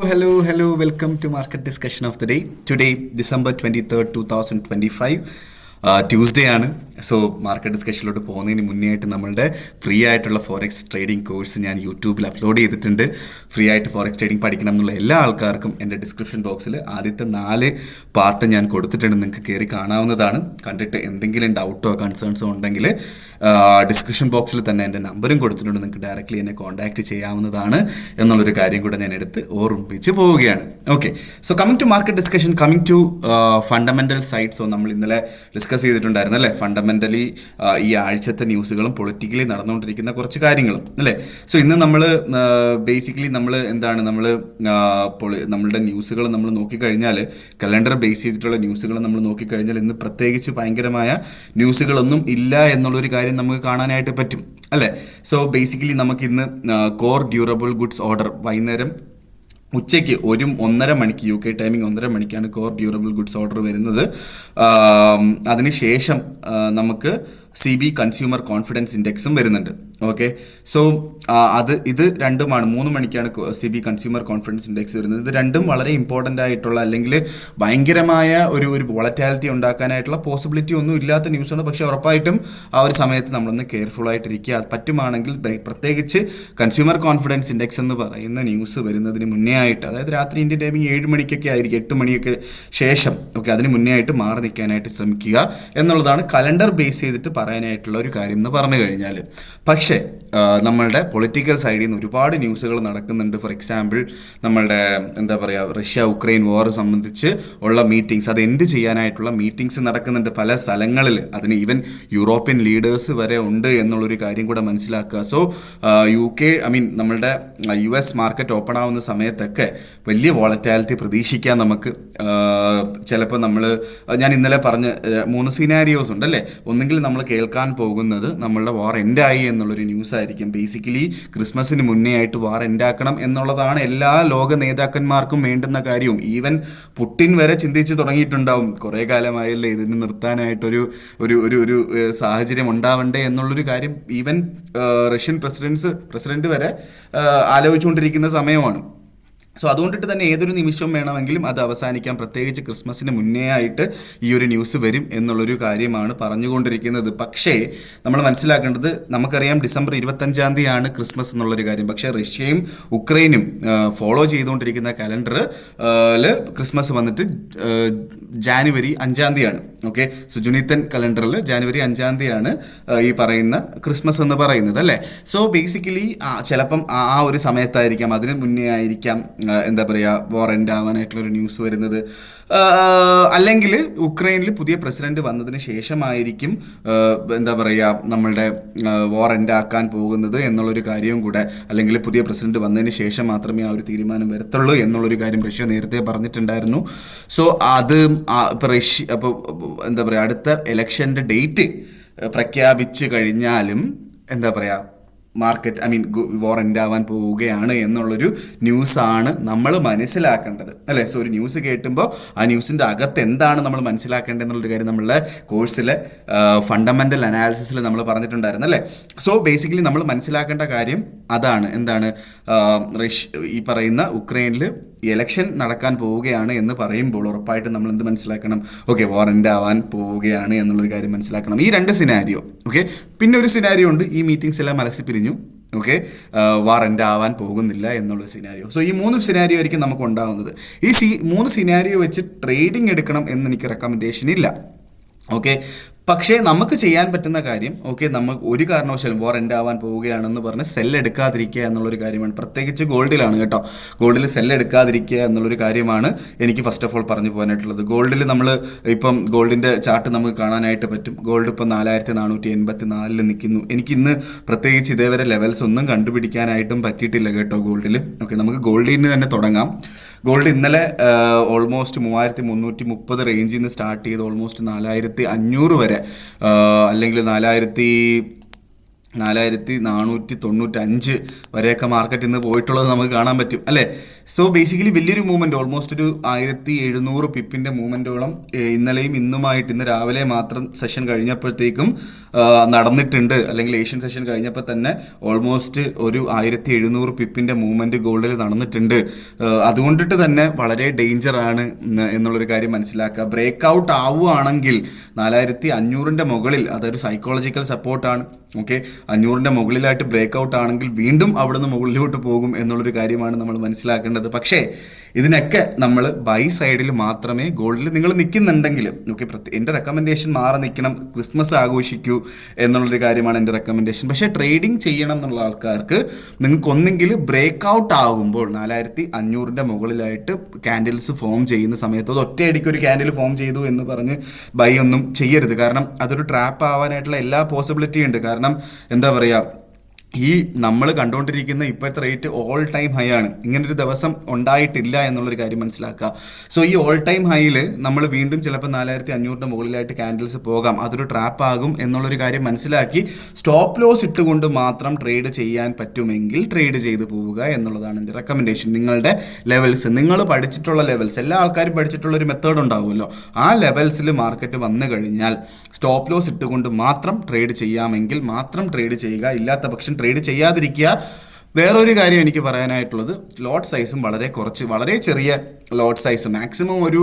Hello. Welcome to Market Discussion of the Day. Today, December 23rd, 2025. Tuesday ആണ്. So market ഡിസ്കഷനിലോട്ട് പോകുന്നതിന് മുന്നേ ആയിട്ട് നമ്മളുടെ ഫ്രീ ആയിട്ടുള്ള ഫോറക്സ് ട്രേഡിംഗ് കോഴ്സ് ഞാൻ യൂട്യൂബിൽ അപ്ലോഡ് ചെയ്തിട്ടുണ്ട്. ഫ്രീ ആയിട്ട് ഫോറക്സ് ട്രേഡിംഗ് പഠിക്കണം എന്നുള്ള എല്ലാ ആൾക്കാർക്കും എൻ്റെ ഡിസ്ക്രിപ്ഷൻ ബോക്സിൽ ആദ്യത്തെ 4 പാർട്ട് ഞാൻ കൊടുത്തിട്ടുണ്ട്. നിങ്ങൾക്ക് കയറി കാണാവുന്നതാണ്. കണ്ടിട്ട് എന്തെങ്കിലും ഡൗട്ടോ കൺസേൺസോ ഉണ്ടെങ്കിൽ ഡിസ്ക്രിപ്ഷൻ ബോക്സിൽ തന്നെ എൻ്റെ നമ്പറും കൊടുത്തിട്ടുണ്ട്. നിങ്ങൾക്ക് ഡയറക്റ്റ്ലി എന്നെ കോൺടാക്ട് ചെയ്യാവുന്നതാണ് എന്നുള്ളൊരു കാര്യം കൂടെ ഞാൻ എടുത്ത് ഓർമ്മിപ്പിച്ച് പോവുകയാണ്. Okay, so coming to market discussion, coming to fundamental side. So നമ്മൾ ഇന്നലെ ഡിസ്കസ് ചെയ്തിട്ടുണ്ടായിരുന്നു അല്ലേ, ഫണ്ടമെൻ്റലി ഈ ആഴ്ചത്തെ ന്യൂസുകളും പൊളിറ്റിക്കലി നടന്നുകൊണ്ടിരിക്കുന്ന കുറച്ച് കാര്യങ്ങളും അല്ലേ. സോ ഇന്ന് നമ്മൾ ബേസിക്കലി നമ്മളുടെ ന്യൂസുകൾ നമ്മൾ നോക്കിക്കഴിഞ്ഞാൽ, കലണ്ടർ ബേസ് ചെയ്തിട്ടുള്ള ന്യൂസുകൾ നമ്മൾ നോക്കിക്കഴിഞ്ഞാൽ ഇന്ന് പ്രത്യേകിച്ച് ഭയങ്കരമായ ന്യൂസുകളൊന്നും ഇല്ല എന്നുള്ളൊരു കാര്യം നമുക്ക് കാണാനായിട്ട് പറ്റും അല്ലേ. സോ ബേസിക്കലി നമുക്കിന്ന് കോർ ഡ്യൂറബിൾ ഗുഡ്സ് ഓർഡർ വൈകുന്നേരം ഉച്ചയ്ക്ക് 1:30 മണിക്ക് UK ടൈമിംഗ് 1:30 മണിക്കാണ് കോർ ഡ്യൂറബിൾ ഗുഡ്സ് ഓർഡർ വരുന്നത്. അതിനുശേഷം നമുക്ക് CB കൺസ്യൂമർ കോൺഫിഡൻസ് ഇൻഡെക്സും വരുന്നുണ്ട്. ഓക്കെ, സോ ഇത് രണ്ടുമാണ്. 3 മണിക്കാണ് CB കൺസ്യൂമർ കോൺഫിഡൻസ് ഇൻഡെക്സ് വരുന്നത്. ഇത് രണ്ടും വളരെ ഇമ്പോർട്ടൻ്റ് ആയിട്ടുള്ള, അല്ലെങ്കിൽ ഭയങ്കരമായ ഒരു വോളറ്റാലിറ്റി ഉണ്ടാക്കാനായിട്ടുള്ള പോസിബിലിറ്റി ഒന്നും ഇല്ലാത്ത ന്യൂസാണ്. പക്ഷേ ഉറപ്പായിട്ടും ആ ഒരു സമയത്ത് നമ്മളൊന്ന് കെയർഫുൾ ആയിട്ടിരിക്കുക. അത് പറ്റുവാണെങ്കിൽ പ്രത്യേകിച്ച് കൺസ്യൂമർ കോൺഫിഡൻസ് ഇൻഡെക്സ് എന്ന് പറയുന്ന ന്യൂസ് വരുന്നതിന് മുന്നേ ആയിട്ട്, അതായത് രാത്രി ഇന്ത്യൻ ടൈമിംഗ് 7 മണിക്കൊക്കെ ആയിരിക്കും, 8 മണിയൊക്കെ ശേഷം, ഓക്കെ, അതിന് മുന്നേ ആയിട്ട് മാറി നിൽക്കാനായിട്ട് ശ്രമിക്കുക എന്നുള്ളതാണ് കലണ്ടർ ബേസ് ചെയ്തിട്ട് പറയാനായിട്ടുള്ള ഒരു കാര്യം എന്ന് പറഞ്ഞു കഴിഞ്ഞാൽ. പക്ഷേ നമ്മളുടെ പൊളിറ്റിക്കൽ സൈഡിൽ നിന്ന് ഒരുപാട് ന്യൂസുകൾ നടക്കുന്നുണ്ട്. ഫോർ എക്സാമ്പിൾ, നമ്മളുടെ റഷ്യ ഉക്രൈൻ വാർ സംബന്ധിച്ച് ഉള്ള മീറ്റിംഗ്സ്, അത് എൻഡ് ചെയ്യാനായിട്ടുള്ള മീറ്റിംഗ്സ് നടക്കുന്നുണ്ട് പല സ്ഥലങ്ങളിൽ. അതിന് ഈവൻ യൂറോപ്യൻ ലീഡേഴ്സ് വരെ ഉണ്ട് എന്നുള്ളൊരു കാര്യം കൂടെ മനസ്സിലാക്കുക. സോ നമ്മളുടെ US മാർക്കറ്റ് ഓപ്പൺ ആവുന്ന സമയത്തൊക്കെ വലിയ വോളറ്റാലിറ്റി പ്രതീക്ഷിക്കാൻ നമുക്ക്. ചിലപ്പോൾ ഞാൻ ഇന്നലെ പറഞ്ഞ 3 സിനാരിയോസ് ഉണ്ടല്ലേ. ഒന്നെങ്കിൽ നമ്മൾ കേൾക്കാൻ പോകുന്നത് നമ്മളുടെ വാർ എൻഡായി എന്നുള്ളൊരു ന്യൂസ് ആയിരിക്കും. ബേസിക്കലി ക്രിസ്മസിന് മുന്നേ ആയിട്ട് വാർ എൻഡാക്കണം എന്നുള്ളതാണ് എല്ലാ ലോക നേതാക്കന്മാർക്കും വേണ്ടുന്ന കാര്യവും. ഈവൻ പുടിൻ വരെ ചിന്തിച്ച് തുടങ്ങിയിട്ടുണ്ടാവും, കുറേ കാലമായല്ലേ ഇതിന് നിർത്താനായിട്ടൊരു ഒരു സാഹചര്യം ഉണ്ടാവണ്ടേ എന്നുള്ളൊരു കാര്യം. ഈവൻ റഷ്യൻ പ്രസിഡന്റ് വരെ ആലോചിച്ചുകൊണ്ടിരിക്കുന്ന സമയമാണ്. സോ അതുകൊണ്ടിട്ട് തന്നെ ഏതൊരു നിമിഷം വേണമെങ്കിലും അത് അവസാനിക്കാം. പ്രത്യേകിച്ച് ക്രിസ്മസിന് മുന്നേ ആയിട്ട് ഈ ഒരു ന്യൂസ് വരും എന്നുള്ളൊരു കാര്യമാണ് പറഞ്ഞുകൊണ്ടിരിക്കുന്നത്. പക്ഷേ നമ്മൾ മനസ്സിലാക്കേണ്ടത്, നമുക്കറിയാം ഡിസംബർ 25-ാം തീയതിയാണ് ക്രിസ്മസ് എന്നുള്ളൊരു കാര്യം. പക്ഷേ റഷ്യയും ഉക്രൈനും ഫോളോ ചെയ്തുകൊണ്ടിരിക്കുന്ന കലണ്ടറിൽ ക്രിസ്മസ് വന്നിട്ട് ജാനുവരി 5-ാം തീയതിയാണ്. ഓക്കെ, സോ ജുനിത്തൻ കലണ്ടറിൽ ജാനുവരി 5-ാം തീയതിയാണ് ഈ പറയുന്ന ക്രിസ്മസ് എന്ന് പറയുന്നത് അല്ലേ. സോ ബേസിക്കലി ചിലപ്പം ആ ഒരു സമയത്തായിരിക്കാം, അതിന് മുന്നേ ആയിരിക്കാം വാർ എൻഡ് ആവാനായിട്ടുള്ളൊരു ന്യൂസ് വരുന്നത്. അല്ലെങ്കിൽ ഉക്രൈനിൽ പുതിയ പ്രസിഡന്റ് വന്നതിന് ശേഷമായിരിക്കും നമ്മളുടെ വാർ എൻഡ് ആക്കാൻ പോകുന്നത് എന്നുള്ളൊരു കാര്യവും കൂടെ. അല്ലെങ്കിൽ പുതിയ പ്രസിഡന്റ് വന്നതിന് ശേഷം മാത്രമേ ആ ഒരു തീരുമാനം വരത്തുള്ളൂ എന്നുള്ളൊരു കാര്യം റഷ്യ നേരത്തെ പറഞ്ഞിട്ടുണ്ടായിരുന്നു. സോ അത് അടുത്ത ഇലക്ഷൻ്റെ ഡേറ്റ് പ്രഖ്യാപിച്ച് കഴിഞ്ഞാലും വാർ എൻഡ് ആവാൻ പോവുകയാണ് എന്നുള്ളൊരു ന്യൂസാണ് നമ്മൾ മനസ്സിലാക്കേണ്ടത് അല്ലേ. സോ ഒരു ന്യൂസ് കേട്ടുമ്പോൾ ആ ന്യൂസിൻ്റെ അകത്ത് എന്താണ് നമ്മൾ മനസ്സിലാക്കേണ്ടത് എന്നുള്ളൊരു കാര്യം നമ്മളുടെ കോഴ്സിലെ ഫണ്ടമെൻ്റൽ അനാലിസിസിൽ നമ്മൾ പറഞ്ഞിട്ടുണ്ടായിരുന്നു അല്ലേ. സോ ബേസിക്കലി നമ്മൾ മനസ്സിലാക്കേണ്ട കാര്യം അതാണ്. ഈ പറയുന്ന ഉക്രൈനിൽ ഇലക്ഷൻ നടക്കാൻ പോവുകയാണ് എന്ന് പറയുമ്പോൾ ഉറപ്പായിട്ടും നമ്മൾ എന്ത് മനസ്സിലാക്കണം? ഓക്കെ, വാർ എൻഡ് ആവാൻ പോവുകയാണ് എന്നുള്ളൊരു കാര്യം മനസ്സിലാക്കണം. ഈ 2 സിനാരിയോ. ഓക്കെ, പിന്നെ ഒരു സിനാരിയോ ഉണ്ട്, ഈ മീറ്റിംഗ്സ് എല്ലാം അലസിപ്പിരിഞ്ഞു, ഓക്കെ, വാർ എൻഡ് ആവാൻ പോകുന്നില്ല എന്നുള്ള സിനാരിയോ. സോ ഈ 3 സിനാരിയോ ആയിരിക്കും നമുക്ക് ഉണ്ടാകുന്നത്. ഈ 3 സിനാരിയോ വെച്ച് ട്രേഡിംഗ് എടുക്കണം എന്ന് എനിക്ക് റെക്കമെൻഡേഷൻ ഇല്ല. ഓക്കെ, പക്ഷേ നമുക്ക് ചെയ്യാൻ പറ്റുന്ന കാര്യം, ഓക്കെ, നമുക്ക് ഒരു കാരണവശാലും വാർ എൻഡ് ആവാൻ പോവുകയാണെന്ന് പറഞ്ഞ് സെല്ലെടുക്കാതിരിക്കുക എന്നുള്ളൊരു കാര്യമാണ്. പ്രത്യേകിച്ച് ഗോൾഡിലാണ് കേട്ടോ. ഗോൾഡിൽ സെല്ലെടുക്കാതിരിക്കുക എന്നുള്ളൊരു കാര്യമാണ് എനിക്ക് ഫസ്റ്റ് ഓഫ് ഓൾ പറഞ്ഞു പോകാനായിട്ടുള്ളത്. ഗോൾഡിൽ ഇപ്പം ഗോൾഡിൻ്റെ ചാർട്ട് നമുക്ക് കാണാനായിട്ട് പറ്റും. ഗോൾഡ് ഇപ്പം 4484 നിൽക്കുന്നു. എനിക്കിന്ന് പ്രത്യേകിച്ച് ഇതേവരെ ലെവൽസ് ഒന്നും കണ്ടുപിടിക്കാനായിട്ടും പറ്റിയിട്ടില്ല കേട്ടോ ഗോൾഡിൽ. ഓക്കെ, നമുക്ക് ഗോൾഡിൽ നിന്ന് തന്നെ തുടങ്ങാം. ഗോൾഡ് ഇന്നലെ ഓൾമോസ്റ്റ് 3330 റേഞ്ചിൽ നിന്ന് സ്റ്റാർട്ട് ചെയ്ത് ഓൾമോസ്റ്റ് 4500 വരെ, അല്ലെങ്കിൽ 4495 വരെയൊക്കെ മാർക്കറ്റ് ഇന്ന് പോയിട്ടുള്ളത് നമുക്ക് കാണാൻ പറ്റും അല്ലേ. സോ ബേസിക്കലി വലിയൊരു മൂവ്മെന്റ്, ഓൾമോസ്റ്റ് ഒരു 1700 പിപ്പിന്റെ മൂവ്മെന്റോളം ഇന്നലെയും ഇന്നുമായിട്ട്, ഇന്ന് രാവിലെ മാത്രം സെഷൻ കഴിഞ്ഞപ്പോഴത്തേക്കും നടന്നിട്ടുണ്ട്. അല്ലെങ്കിൽ ഏഷ്യൻ സെഷൻ കഴിഞ്ഞപ്പോൾ തന്നെ ഓൾമോസ്റ്റ് ഒരു 1700 പിപ്പിന്റെ മൂവ്മെന്റ് ഗോൾഡിൽ നടന്നിട്ടുണ്ട്. അതുകൊണ്ടിട്ട് തന്നെ വളരെ ഡേഞ്ചർ ആണ് എന്നുള്ളൊരു കാര്യം മനസ്സിലാക്കുക. ബ്രേക്ക് ഔട്ട് ആവുകയാണെങ്കിൽ 4500 മുകളിൽ, അതൊരു സൈക്കോളജിക്കൽ സപ്പോർട്ടാണ്. ഓക്കെ, 500 മുകളിലായിട്ട് ബ്രേക്ക് ഔട്ട് ആണെങ്കിൽ വീണ്ടും അവിടുന്ന് മുകളിലോട്ട് പോകും എന്നുള്ളൊരു കാര്യമാണ് നമ്മൾ മനസ്സിലാക്കേണ്ടത്. പക്ഷേ ഇതിനൊക്കെ നമ്മൾ ബൈ സൈഡിൽ മാത്രമേ ഗോൾഡിൽ നിങ്ങൾ നിൽക്കുന്നുണ്ടെങ്കിൽ, ഓക്കെ, എൻ്റെ റെക്കമെൻഡേഷൻ മാറി നിൽക്കണം, ക്രിസ്മസ് ആഘോഷിക്കൂ എന്നുള്ളൊരു കാര്യമാണ് എൻ്റെ റെക്കമെൻഡേഷൻ. പക്ഷേ ട്രേഡിംഗ് ചെയ്യണം എന്നുള്ള ആൾക്കാർക്ക് നിങ്ങൾക്ക് ഒന്നെങ്കിൽ ബ്രേക്ക് ഔട്ട് ആകുമ്പോൾ 4500 മുകളിലായിട്ട് ക്യാൻഡിൽസ് ഫോം ചെയ്യുന്ന സമയത്ത് അത് ഒറ്റയടിക്ക് ഒരു ക്യാൻഡിൽ ഫോം ചെയ്തു എന്ന് പറഞ്ഞ് ബൈ ഒന്നും ചെയ്യരുത്. കാരണം അതൊരു ട്രാപ്പ് ആവാനായിട്ടുള്ള എല്ലാ പോസിബിലിറ്റി ഉണ്ട്. കാരണം എന്താ പറയുക, ഈ നമ്മൾ കണ്ടുകൊണ്ടിരിക്കുന്ന ഇപ്പോഴത്തെ റേറ്റ് ഓൾ ടൈം ഹൈ ആണ്. ഇങ്ങനൊരു ദിവസം ഉണ്ടായിട്ടില്ല എന്നുള്ളൊരു കാര്യം മനസ്സിലാക്കുക. സോ ഈ ഓൾ ടൈം ഹൈയിൽ നമ്മൾ വീണ്ടും ചിലപ്പോൾ 4500 മുകളിലായിട്ട് ക്യാൻഡിൽസ് പോകാം, അതൊരു ട്രാപ്പ് ആകും എന്നുള്ളൊരു കാര്യം മനസ്സിലാക്കി സ്റ്റോപ്പ് ലോസ് ഇട്ടുകൊണ്ട് മാത്രം ട്രേഡ് ചെയ്യാൻ പറ്റുമെങ്കിൽ ട്രേഡ് ചെയ്ത് പോവുക എന്നുള്ളതാണ് എൻ്റെ റെക്കമെൻഡേഷൻ. നിങ്ങളുടെ ലെവൽസ്, നിങ്ങൾ പഠിച്ചിട്ടുള്ള ലെവൽസ്, എല്ലാ ആൾക്കാരും പഠിച്ചിട്ടുള്ളൊരു മെത്തേഡ് ഉണ്ടാവുമല്ലോ, ആ ലെവൽസിൽ മാർക്കറ്റ് വന്നു കഴിഞ്ഞാൽ സ്റ്റോപ്പ് ലോസ് ഇട്ടുകൊണ്ട് മാത്രം ട്രേഡ് ചെയ്യാമെങ്കിൽ മാത്രം ട്രേഡ് ചെയ്യുക. ഇല്ലാത്ത പക്ഷം ട്രേഡ് ചെയ്യാതിരിക്കുക. വേറൊരു കാര്യം എനിക്ക് പറയാനായിട്ടുള്ളത്, ലോട്ട് സൈസും വളരെ കുറച്ച്, വളരെ ചെറിയ ലോട്ട് സൈസ്, മാക്സിമം ഒരു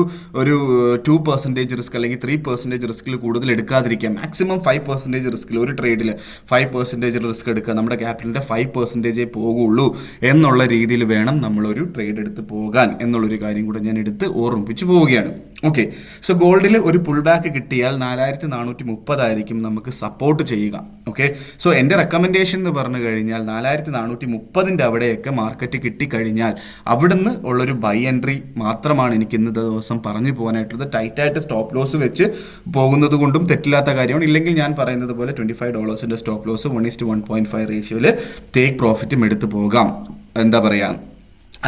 2% റിസ്ക് അല്ലെങ്കിൽ 3% റിസ്കിൽ കൂടുതൽ എടുക്കാതിരിക്കുക. മാക്സിമം 5% റിസ്കിൽ, ഒരു ട്രേഡിൽ 5% റിസ്ക് എടുക്കുക. നമ്മുടെ ക്യാപിറ്റലിൻ്റെ 5% പോകുള്ളൂ എന്നുള്ള രീതിയിൽ വേണം നമ്മളൊരു ട്രേഡ് എടുത്ത് പോകാൻ എന്നുള്ളൊരു കാര്യം കൂടെ ഞാൻ എടുത്ത് ഓർമ്മിപ്പിച്ച് പോവുകയാണ്. ഓക്കെ, സോ ഗോൾഡിൽ ഒരു പുൾ ബാക്ക് കിട്ടിയാൽ 4430 ആയിരിക്കും നമുക്ക് സപ്പോർട്ട് ചെയ്യുക. ഓക്കെ, സോ എൻ്റെ റെക്കമെൻഡേഷൻ എന്ന് പറഞ്ഞു കഴിഞ്ഞാൽ 4430 അവിടെയൊക്കെ മാർക്കറ്റ് കിട്ടിക്കഴിഞ്ഞാൽ അവിടുന്ന് ഉള്ളൊരു ബൈ എൻട്രി മാത്രമാണ് എനിക്ക് ഇന്നത്തെ ദിവസം പറഞ്ഞു പോകാനായിട്ടുള്ളത്. ടൈറ്റായിട്ട് സ്റ്റോപ്പ് ലോസ് വെച്ച് പോകുന്നത് കൊണ്ടും തെറ്റില്ലാത്ത കാര്യമാണ്. ഇല്ലെങ്കിൽ ഞാൻ പറയുന്നത് പോലെ $25 സ്റ്റോപ്പ് ലോസ് 1:1.5 റേഷ്യോയിൽ ടേക്ക് പ്രോഫിറ്റും എടുത്ത് പോകാം. എന്താ പറയുക,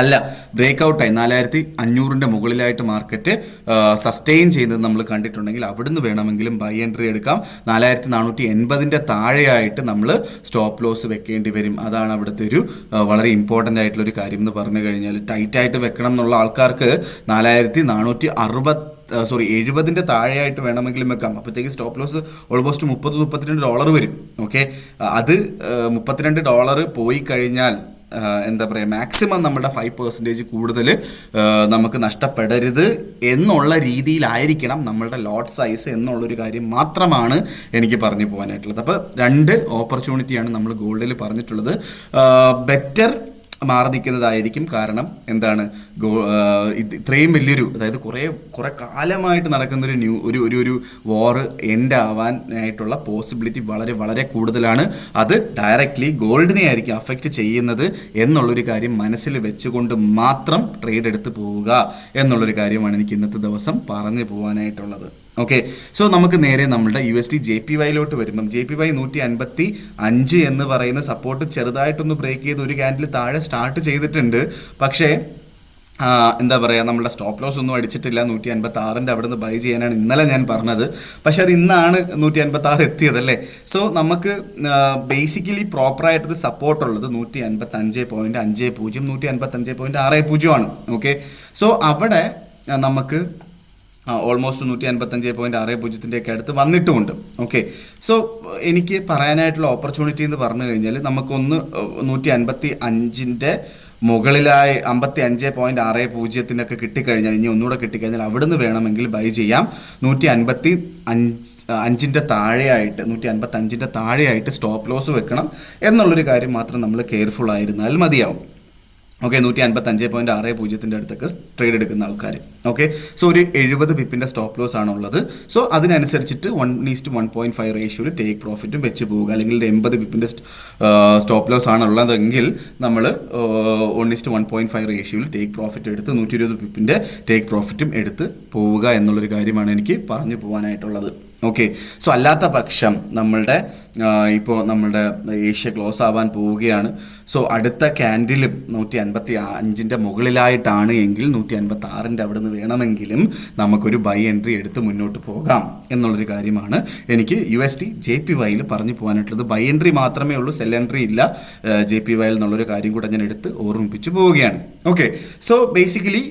അല്ല ബ്രേക്ക് ഔട്ടായി 4500 മുകളിലായിട്ട് മാർക്കറ്റ് സസ്റ്റെയിൻ ചെയ്യുന്നത് നമ്മൾ കണ്ടിട്ടുണ്ടെങ്കിൽ അവിടുന്ന് വേണമെങ്കിലും ബൈ എൻട്രി എടുക്കാം. 4480 താഴെയായിട്ട് നമ്മൾ സ്റ്റോപ്പ് ലോസ് വെക്കേണ്ടി വരും. അതാണ് അവിടുത്തെ ഒരു വളരെ ഇമ്പോർട്ടൻ്റ് ആയിട്ടുള്ളൊരു കാര്യം എന്ന് പറഞ്ഞു കഴിഞ്ഞാൽ. ടൈറ്റായിട്ട് വെക്കണം എന്നുള്ള ആൾക്കാർക്ക് 4070 താഴെയായിട്ട് വേണമെങ്കിലും വെക്കാം. അപ്പോഴത്തേക്ക് സ്റ്റോപ്പ് ലോസ് ഓൾമോസ്റ്റ് $32 വരും. ഓക്കെ, അത് $32 പോയി കഴിഞ്ഞാൽ എന്താ പറയുക, മാക്സിമം നമ്മുടെ 5% കൂടുതൽ നമുക്ക് നഷ്ടപ്പെടരുത് എന്നുള്ള രീതിയിലായിരിക്കണം നമ്മളുടെ ലോട്ട് സൈസ് എന്നുള്ളൊരു കാര്യം മാത്രമാണ് എനിക്ക് പറഞ്ഞു പോകാനായിട്ടുള്ളത്. അപ്പോൾ 2 ഓപ്പർച്യൂണിറ്റിയാണ് നമ്മൾ ഗോൾഡിൽ പറഞ്ഞിട്ടുള്ളത്. ബെറ്റർ മാറി നിൽക്കുന്നതായിരിക്കും. കാരണം എന്താണ്, ഇത്രയും വലിയൊരു, അതായത് കുറേ കാലമായിട്ട് നടക്കുന്നൊരു ഒരു വാർ എൻഡ് ആവാനായിട്ടുള്ള പോസിബിലിറ്റി വളരെ വളരെ കൂടുതലാണ്. അത് ഡയറക്റ്റ്ലി ഗോൾഡിനെ ആയിരിക്കും അഫക്റ്റ് ചെയ്യുന്നത് എന്നുള്ളൊരു കാര്യം മനസ്സിൽ വെച്ചുകൊണ്ട് മാത്രം ട്രേഡ് എടുത്ത് പോവുക എന്നുള്ളൊരു കാര്യമാണ് എനിക്ക് ഇന്നത്തെ ദിവസം പറഞ്ഞു പോകാനായിട്ടുള്ളത്. ഓക്കെ, സോ നമുക്ക് നേരെ നമ്മുടെ USD JPYയിലോട്ട് വരുമ്പം JPY 155 എന്ന് പറയുന്ന സപ്പോർട്ട് ചെറുതായിട്ടൊന്ന് ബ്രേക്ക് ചെയ്ത് ഒരു ക്യാൻഡിൽ താഴെ സ്റ്റാർട്ട് ചെയ്തിട്ടുണ്ട്. പക്ഷേ എന്താ പറയുക, നമ്മുടെ സ്റ്റോപ്പ് ലോസ് ഒന്നും അടിച്ചിട്ടില്ല. 156 അവിടെ നിന്ന് ബൈ ചെയ്യാനാണ് ഇന്നലെ ഞാൻ പറഞ്ഞത്. പക്ഷെ അത് ഇന്നാണ് 156 എത്തിയതല്ലേ. സോ നമുക്ക് ബേസിക്കലി പ്രോപ്പറായിട്ടൊരു സപ്പോർട്ടുള്ളത് 155.50, 155.60 ആണ്. ഓക്കെ, സോ അവിടെ നമുക്ക് ഓൾമോസ്റ്റ് 155.60 അടുത്ത് വന്നിട്ടുമുണ്ട്. ഓക്കെ, സോ എനിക്ക് പറയാനായിട്ടുള്ള ഓപ്പർച്യൂണിറ്റി എന്ന് പറഞ്ഞു കഴിഞ്ഞാൽ നമുക്കൊന്ന് 155 മുകളിലായി 55.60 കിട്ടിക്കഴിഞ്ഞാൽ, ഇനി ഒന്നുകൂടെ കിട്ടിക്കഴിഞ്ഞാൽ അവിടുന്ന് വേണമെങ്കിൽ ബൈ ചെയ്യാം. 155 താഴെയായിട്ട് 155 താഴെയായിട്ട് സ്റ്റോപ്പ് ലോസ് വെക്കണം എന്നുള്ളൊരു കാര്യം മാത്രം നമ്മൾ കെയർഫുൾ ആയിരുന്നാൽ മതിയാവും. ഓക്കെ, 155.60 അടുത്തൊക്കെ ട്രേഡ് എടുക്കുന്ന ആൾക്കാർ. ഓക്കെ, സോ ഒരു 70 പിപ്പിൻ്റെ സ്റ്റോപ്പ് ലോസ് ആണുള്ളത്. സോ അതിനനുസരിച്ചിട്ട് 1:1.5 റേഷ്യോയിൽ ടേക്ക് പ്രോഫിറ്റും വെച്ച് പോവുക. അല്ലെങ്കിൽ 80 പിപ്പിൻ്റെ സ്റ്റോപ്പ് ലോസ് ആണുള്ളതെങ്കിൽ നമ്മൾ 1:1.5 റേഷ്യോയിൽ ടേക്ക് പ്രോഫിറ്റ് എടുത്ത് 120 പിപ്പിൻ്റെ ടേക്ക് പ്രോഫിറ്റും എടുത്ത് പോവുക എന്നുള്ളൊരു കാര്യമാണ് എനിക്ക് പറഞ്ഞു പോകാനായിട്ടുള്ളത്. ഓക്കെ. സോ അല്ലാത്ത പക്ഷം ഇപ്പോൾ നമ്മളുടെ ഏഷ്യ ക്ലോസ് ആവാൻ പോവുകയാണ്. സോ അടുത്ത ക്യാൻഡിലും 155 മുകളിലായിട്ടാണ് എങ്കിൽ 156 അവിടെ നിന്ന് വേണമെങ്കിലും നമുക്കൊരു ബൈ എൻട്രി എടുത്ത് മുന്നോട്ട് പോകാം എന്നുള്ളൊരു കാര്യമാണ് എനിക്ക് USD/JPY പറഞ്ഞു പോകാനായിട്ടുള്ളത്. ബൈ എൻട്രി മാത്രമേ ഉള്ളൂ, സെൽ എൻട്രി ഇല്ല JPY എന്നുള്ളൊരു കാര്യം കൂടെ ഞാൻ എടുത്ത് ഓർമ്മിപ്പിച്ചു പോവുകയാണ്. ഓക്കെ. സോ ബേസിക്കലി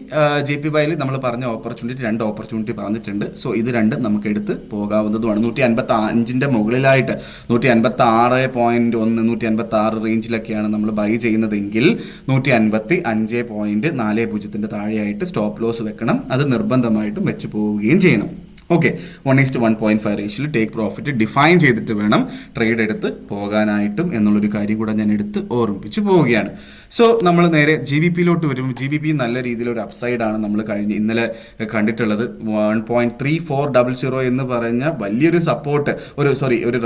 JPY നമ്മൾ പറഞ്ഞ ഓപ്പർച്യൂണിറ്റി 2 ഓപ്പർച്യൂണിറ്റി പറഞ്ഞിട്ടുണ്ട്. സോ ഇത് രണ്ടും നമുക്ക് എടുത്ത് പോകാവുന്നതുമാണ്. 155 മുകളിലായിട്ട് 156.1 156 റേഞ്ചിലൊക്കെയാണ് നമ്മൾ ബൈ ചെയ്യുന്നതെങ്കിൽ 155.40 താഴെയായിട്ട് സ്റ്റോപ്പ് ലോസ് വെക്കണം. അത് നിർബന്ധമായിട്ടും വെച്ച് പോവുകയും ചെയ്യണം. ഓക്കെ. 1:1.5 റേഷ്യോയിൽ ടേക്ക് പ്രോഫിറ്റ് ഡിഫൈൻ ചെയ്തിട്ട് വേണം ട്രേഡ് എടുത്ത് പോകാനായിട്ടും എന്നുള്ളൊരു കാര്യം കൂടെ ഞാൻ എടുത്ത് ഓർമ്മിപ്പിച്ച് പോവുകയാണ്. സോ നമ്മൾ നേരെ GBPയിലോട്ട് വരും. GBP നല്ല രീതിയിലൊരു അപ്സൈഡാണ് നമ്മൾ ഇന്നലെ കണ്ടിട്ടുള്ളത്. 1.3400 എന്ന് പറഞ്ഞ വലിയൊരു സപ്പോർട്ട് ഒരു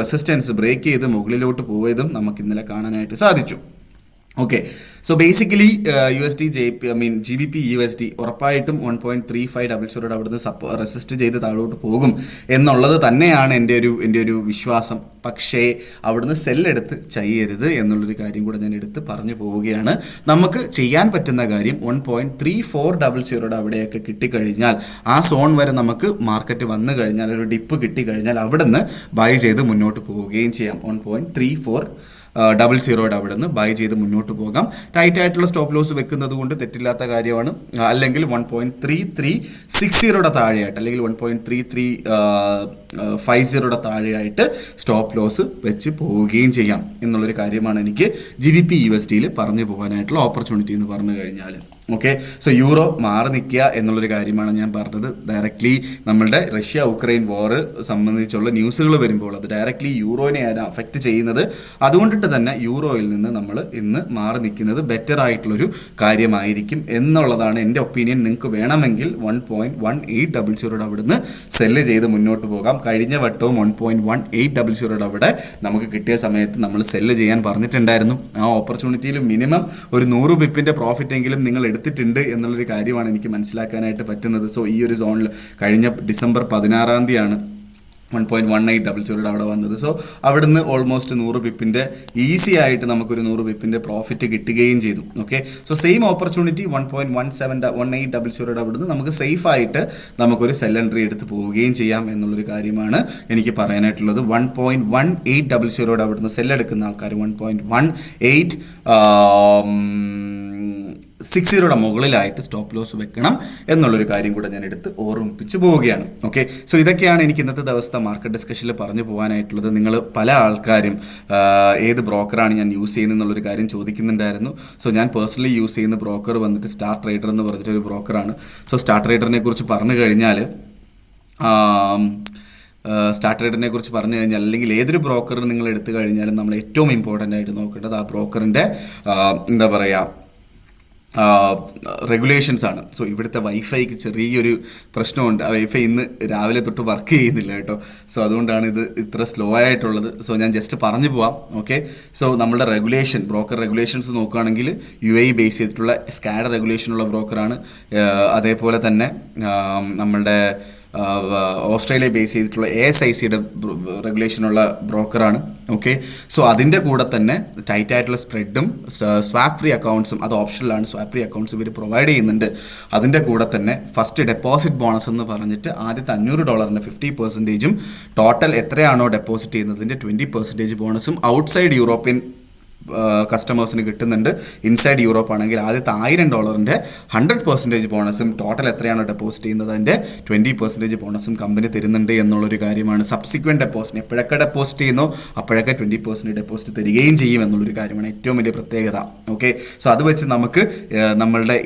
റെസിസ്റ്റൻസ് ബ്രേക്ക് ചെയ്ത് മുകളിലോട്ട് പോയതും നമുക്ക് ഇന്നലെ കാണാനായിട്ട് സാധിച്ചു. Okay. So basically GBP USD ഉറപ്പായിട്ടും 1.3500 അവിടുന്ന് റെസിസ്റ്റ് ചെയ്ത് താഴോട്ട് പോകും എന്നുള്ളത് തന്നെയാണ് എൻ്റെ ഒരു വിശ്വാസം. പക്ഷേ അവിടുന്ന് സെല്ലെടുത്ത് ചെയ്യരുത് എന്നുള്ളൊരു കാര്യം കൂടെ ഞാൻ എടുത്ത് പറഞ്ഞു പോവുകയാണ്. നമുക്ക് ചെയ്യാൻ പറ്റുന്ന കാര്യം 1.3400 അവിടെയൊക്കെ കിട്ടിക്കഴിഞ്ഞാൽ ആ സോൺ വരെ നമുക്ക് മാർക്കറ്റ് വന്നു കഴിഞ്ഞാൽ ഒരു ഡിപ്പ് കിട്ടിക്കഴിഞ്ഞാൽ അവിടുന്ന് ബൈ ചെയ്ത് മുന്നോട്ട് പോവുകയും ചെയ്യാം. 1.3400 അവിടെ നിന്ന് ബൈ ചെയ്ത് മുന്നോട്ട് പോകാം. ടൈറ്റ് ആയിട്ടുള്ള സ്റ്റോപ്പ് ലോസ് വെക്കുന്നത് കൊണ്ട് തെറ്റില്ലാത്ത കാര്യമാണ്. അല്ലെങ്കിൽ 1.3360 താഴെയായിട്ട് അല്ലെങ്കിൽ 1.3350 താഴെയായിട്ട് സ്റ്റോപ്പ് ലോസ് വെച്ച് പോവുകയും ചെയ്യാം എന്നുള്ളൊരു കാര്യമാണ് എനിക്ക് GBP USDയിൽ പറഞ്ഞു പോകാനായിട്ടുള്ള ഓപ്പർച്യൂണിറ്റി എന്ന് പറഞ്ഞു കഴിഞ്ഞാൽ. ഓക്കെ. സോ യൂറോ മാറി നിൽക്കുക എന്നുള്ളൊരു കാര്യമാണ് ഞാൻ പറഞ്ഞത്. ഡയറക്റ്റ്ലി നമ്മളുടെ റഷ്യ-ഉക്രൈൻ വാർ സംബന്ധിച്ചുള്ള ന്യൂസുകൾ വരുമ്പോൾ അത് ഡയറക്റ്റ്ലി യൂറോനെയാണ് അഫക്റ്റ് ചെയ്യുന്നത്. അതുകൊണ്ടിട്ട് തന്നെ യൂറോയിൽ നിന്ന് നമ്മൾ ഇന്ന് മാറി നിൽക്കുന്നത് ബെറ്റർ ആയിട്ടുള്ളൊരു കാര്യമായിരിക്കും എന്നുള്ളതാണ് എൻ്റെ ഒപ്പീനിയൻ. നിങ്ങൾക്ക് വേണമെങ്കിൽ 1.1800 അവിടുന്ന് സെല്ല് ചെയ്ത് മുന്നോട്ട് പോകാം. കഴിഞ്ഞ വട്ടവും 1.1800 അവിടെ നമുക്ക് കിട്ടിയ സമയത്ത് നമ്മൾ സെല്ല് ചെയ്യാൻ പറഞ്ഞിട്ടുണ്ടായിരുന്നു. ആ ഓപ്പർച്യൂണിറ്റിയിൽ മിനിമം ഒരു 100 പിപ്പിൻ്റെ പ്രോഫിറ്റ് എങ്കിലും നിങ്ങൾ എടുത്തിട്ടുണ്ട് എന്നുള്ളൊരു കാര്യമാണ് എനിക്ക് മനസ്സിലാക്കാനായിട്ട് പറ്റുന്നത്. സോ ഈ ഒരു സോണിൽ കഴിഞ്ഞ ഡിസംബർ 16 1.1800 അവിടെ വന്നത്. സോ അവിടുന്ന് ഓൾമോസ്റ്റ് 100 പിപ്പിൻ്റെ ഈസി ആയിട്ട് നമുക്കൊരു 100 പിപ്പിൻ്റെ പ്രോഫിറ്റ് കിട്ടുകയും ചെയ്തു. ഓക്കെ. സോ സെയിം ഓപ്പർച്യൂണിറ്റി 1.1800 അവിടുന്ന് നമുക്ക് സേഫ് ആയിട്ട് നമുക്കൊരു സെൽ എൻട്രി എടുത്ത് പോവുകയും ചെയ്യാം എന്നുള്ളൊരു കാര്യമാണ് എനിക്ക് പറയാനായിട്ടുള്ളത്. 1.1800 അവിടുന്ന് സെല്ലെടുക്കുന്ന ആൾക്കാർ 1.1860 മുകളിലായിട്ട് സ്റ്റോപ്പ് ലോസ് വെക്കണം എന്നുള്ളൊരു കാര്യം കൂടെ ഞാൻ എടുത്ത് ഓർമ്മിപ്പിച്ച് പോവുകയാണ്. ഓക്കെ. സോ ഇതൊക്കെയാണ് എനിക്ക് ഇന്നത്തെ ദിവസത്തെ മാർക്കറ്റ് ഡിസ്കഷനിൽ പറഞ്ഞു പോകാനായിട്ടുള്ളത്. നിങ്ങൾ പല ആൾക്കാരും ഏത് ബ്രോക്കറാണ് ഞാൻ യൂസ് ചെയ്യുന്നത് എന്നുള്ളൊരു കാര്യം ചോദിക്കുന്നുണ്ടായിരുന്നു. സോ ഞാൻ പേഴ്സണലി യൂസ് ചെയ്യുന്ന ബ്രോക്കർ വന്നിട്ട് സ്റ്റാർ ട്രേഡർ എന്ന് പറഞ്ഞിട്ടൊരു ബ്രോക്കറാണ്. സോ സ്റ്റാർ ട്രേഡറിനെ കുറിച്ച് പറഞ്ഞു കഴിഞ്ഞാൽ അല്ലെങ്കിൽ ഏതൊരു ബ്രോക്കർ നിങ്ങൾ എടുത്തു കഴിഞ്ഞാലും നമ്മൾ ഏറ്റവും ഇമ്പോർട്ടൻ്റ് ആയിട്ട് നോക്കേണ്ടത് ആ ബ്രോക്കറിൻ്റെ റെഗുലേഷൻസ് ആണ്. സോ ഇവിടുത്തെ വൈഫൈക്ക് ചെറിയൊരു പ്രശ്നമുണ്ട്. ആ വൈഫൈ ഇന്ന് രാവിലെ തൊട്ട് വർക്ക് ചെയ്യുന്നില്ല കേട്ടോ. സോ അതുകൊണ്ടാണ് ഇത് ഇത്ര സ്ലോ ആയിട്ടുള്ളത്. സോ ഞാൻ ജസ്റ്റ് പറഞ്ഞു പോവാം. ഓക്കെ. സോ നമ്മുടെ ബ്രോക്കർ റെഗുലേഷൻസ് നോക്കുകയാണെങ്കിൽ UAE ബേസ് ചെയ്തിട്ടുള്ള സ്കാഡ റെഗുലേഷനുള്ള ബ്രോക്കറാണ്. അതേപോലെ തന്നെ നമ്മളുടെ ഓസ്ട്രേലിയ ബേസ് ചെയ്തിട്ടുള്ള ASICയുടെ റെഗുലേഷനുള്ള ബ്രോക്കറാണ്. ഓക്കെ. സോ അതിൻ്റെ കൂടെ തന്നെ ടൈറ്റ് ആയിട്ടുള്ള സ്പ്രെഡും സ്വാപ്പ് ഫ്രീ അക്കൗണ്ട്സും, അത് ഓപ്ഷനിലാണ്, സ്വാപ്പ് ഫ്രീ അക്കൗണ്ട്സ് ഇവർ പ്രൊവൈഡ് ചെയ്യുന്നുണ്ട്. അതിൻ്റെ കൂടെ തന്നെ ഫസ്റ്റ് ഡെപ്പോസിറ്റ് ബോണസ് എന്ന് പറഞ്ഞിട്ട് ആദ്യത്തെ $500 50%, ടോട്ടൽ എത്രയാണോ ഡെപ്പോസിറ്റ് ചെയ്യുന്നതിൻ്റെ 20% ബോണസും ഔട്ട്സൈഡ് യൂറോപ്യൻ കസ്റ്റമേഴ്സിന് കിട്ടുന്നുണ്ട്. ഇൻസൈഡ് യൂറോപ്പ് ആണെങ്കിൽ ആദ്യത്തെ $1000 100% ബോണസും ടോട്ടൽ എത്രയാണോ ഡെപ്പോസിറ്റ് ചെയ്യുന്നത് അതിൻ്റെ 20% ബോണസും കമ്പനി തരുന്നുണ്ട് എന്നുള്ളൊരു കാര്യമാണ്. സബ്സിക്വൻറ്റ് ഡെപ്പോസിറ്റ് എപ്പോഴൊക്കെ ഡെപ്പോസിറ്റ് ചെയ്യുന്നോ അപ്പോഴൊക്കെ 20% ഡെപ്പോസിറ്റ് തരികയും ചെയ്യും എന്നുള്ളൊരു കാര്യമാണ് ഏറ്റവും വലിയ പ്രത്യേകത. ഓക്കെ. സോ അത് വെച്ച് നമുക്ക് നമ്മളുടെ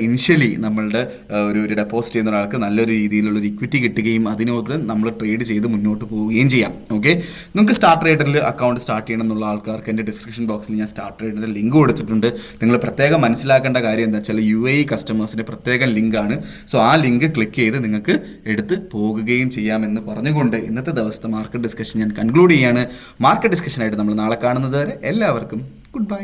ഒരു ഡെപ്പോസിറ്റ് ചെയ്യുന്ന ഒരാൾക്ക് നല്ലൊരു രീതിയിലുള്ളൊരു ഇക്വിറ്റി കിട്ടുകയും അതിനോട് നമ്മൾ ട്രേഡ് ചെയ്ത് മുന്നോട്ട് പോവുകയും ചെയ്യാം. ഓക്കെ. നിങ്ങൾക്ക് സ്റ്റാർ ട്രേഡറിൽ അക്കൗണ്ട് സ്റ്റാർട്ട് ചെയ്യണം എന്നുള്ള ആൾക്കാർക്ക് എൻ്റെ ഡിസ്ക്രിപ്ഷൻ ബോക്സിൽ ഞാൻ സ്റ്റാർ ട്രേഡറിൻ്റെ ലിങ്ക് കൊടുത്തിട്ടുണ്ട്. നിങ്ങൾ പ്രത്യേകം മനസ്സിലാക്കേണ്ട കാര്യം എന്താ വെച്ചാൽ UAE കസ്റ്റമേഴ്സിൻ്റെ പ്രത്യേക ലിങ്കാണ്. സോ ആ ലിങ്ക് ക്ലിക്ക് ചെയ്ത് നിങ്ങൾക്ക് എടുത്ത് പോകുകയും ചെയ്യാമെന്ന് പറഞ്ഞുകൊണ്ട് ഇന്നത്തെ ദിവസത്തെ മാർക്കറ്റ് ഡിസ്കഷൻ ഞാൻ കൺക്ലൂഡ് ചെയ്യാണ്. മാർക്കറ്റ് ഡിസ്കഷനായിട്ട് നമ്മൾ നാളെ കാണുന്നത് വരെ എല്ലാവർക്കും ഗുഡ് ബൈ.